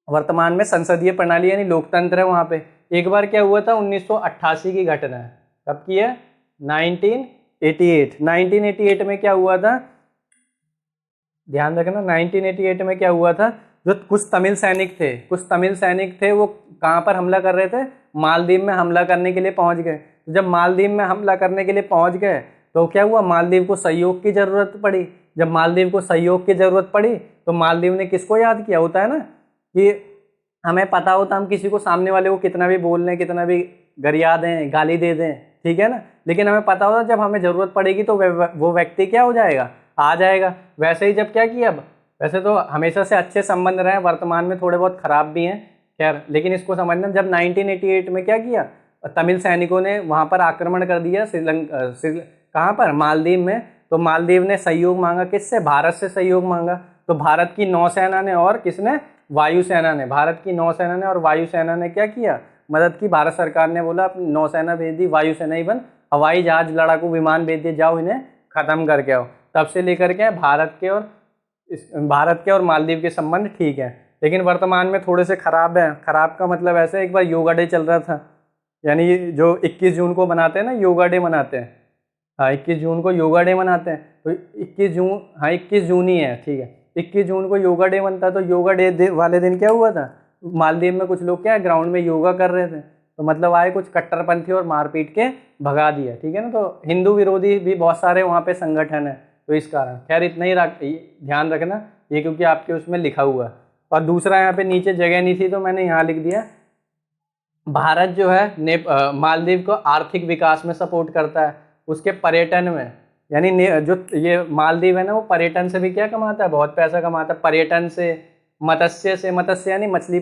A: वर्तमान में संसदीय प्रणाली यानी लोकतंत्र है वहां पे। एक बार क्या हुआ था, 1988 की घटना है। कब की है, 1988 में क्या हुआ था, ध्यान रखना, 1988 में क्या हुआ था, जो कुछ तमिल सैनिक थे वो कहाँ पर हमला कर रहे थे, मालदीव में हमला करने के लिए पहुंच गए। जब मालदीव में हमला करने के लिए पहुंच गए तो क्या हुआ, मालदीव को सहयोग की ज़रूरत पड़ी। जब मालदीव को सहयोग की ज़रूरत पड़ी तो मालदीव ने किसको याद किया, होता है ना कि हमें पता होता हम किसी को, सामने वाले को कितना भी बोल लें, कितना भी गरिया दें, गाली दे दें, ठीक है ना, लेकिन हमें पता होता जब हमें ज़रूरत पड़ेगी तो वो व्यक्ति क्या हो जाएगा, आ जाएगा। वैसे ही जब क्या किया, अब वैसे तो हमेशा से अच्छे संबंध रहे, वर्तमान में थोड़े बहुत ख़राब भी हैं खैर, लेकिन इसको समझना, जब 1988 में क्या किया, तमिल सैनिकों ने वहाँ पर आक्रमण कर दिया कहाँ पर, मालदीव में। तो मालदीव ने सहयोग मांगा, किससे, भारत से सहयोग मांगा। तो भारत की नौसेना ने और किसने, वायुसेना ने, भारत की नौसेना ने और वायुसेना ने क्या किया, मदद की। भारत सरकार ने बोला अपनी नौसेना भेज दी, वायुसेना इवन हवाई जहाज, लड़ाकू विमान भेज दिए, जाओ इन्हें ख़त्म करके आओ। तब से लेकर के भारत के और मालदीव के संबंध ठीक हैं, लेकिन वर्तमान में थोड़े से ख़राब हैं। ख़राब का मतलब ऐसे, एक बार योगा डे चल रहा था, यानी जो 21 जून को मनाते हैं ना, योगा डे मनाते हैं, हाँ 21 जून को योगा डे मनाते हैं। तो 21 जून, हाँ 21 जून ही है, ठीक है, 21 जून को योगा डे बनता है। तो योगा डे वाले दिन क्या हुआ था, मालदीव में कुछ लोग क्या है, ग्राउंड में योगा कर रहे थे, तो मतलब आए कुछ कट्टरपंथी और मारपीट के भगा दिया, ठीक है ना। तो हिंदू विरोधी भी बहुत सारे वहाँ पे संगठन है, तो इस कारण खैर इतना ही ध्यान रखना ये, क्योंकि आपके उसमें लिखा हुआ है। और दूसरा यहाँ पे नीचे जगह नहीं थी तो मैंने यहाँ लिख दिया, भारत जो है मालदीव को आर्थिक विकास में सपोर्ट करता है, उसके पर्यटन में, यानी जो ये मालदीव है ना, वो पर्यटन से भी क्या कमाता है, बहुत पैसा कमाता है पर्यटन से, मत्स्य यानी मछली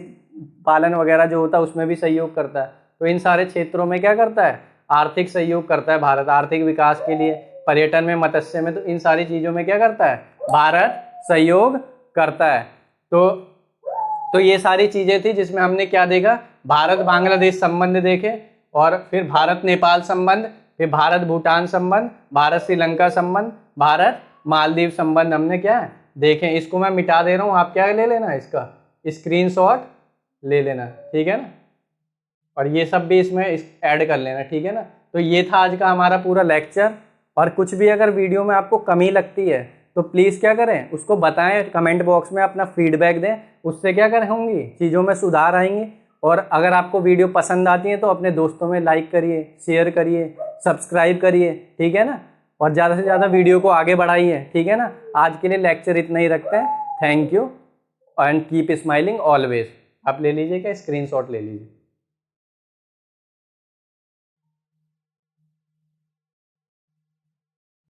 A: पालन वगैरह जो होता है उसमें भी सहयोग करता है। तो इन सारे क्षेत्रों में क्या करता है, आर्थिक सहयोग करता है भारत, आर्थिक विकास के लिए, पर्यटन में, मत्स्य में, तो इन सारी चीज़ों में क्या करता है, भारत सहयोग करता है। तो ये सारी चीज़ें थी जिसमें हमने क्या देखा, भारत बांग्लादेश संबंध देखे, और फिर भारत नेपाल संबंध, फिर भारत भूटान संबंध, भारत श्रीलंका संबंध, भारत मालदीव संबंध हमने क्या है देखें। इसको मैं मिटा दे रहा हूँ, आप क्या ले लेना, इसका स्क्रीनशॉट ले लेना, ठीक है ना, और ये सब भी इसमें ऐड कर लेना, ठीक है ना। तो ये था आज का हमारा पूरा लेक्चर, और कुछ भी अगर वीडियो में आपको कमी लगती है तो प्लीज़ क्या करें, उसको बताएं, कमेंट बॉक्स में अपना फीडबैक दें, उससे क्या करें होंगी, चीज़ों में सुधार आएंगे। और अगर आपको वीडियो पसंद आती है तो अपने दोस्तों में लाइक करिए, शेयर करिए, सब्सक्राइब करिए, ठीक है ना, और ज़्यादा से ज़्यादा वीडियो को आगे बढ़ाइए, ठीक है ना। आज के लिए लेक्चर इतना ही रखते हैं, thank you and keep smiling always. आप ले लीजिए, क्या स्क्रीनशॉट ले लीजिए।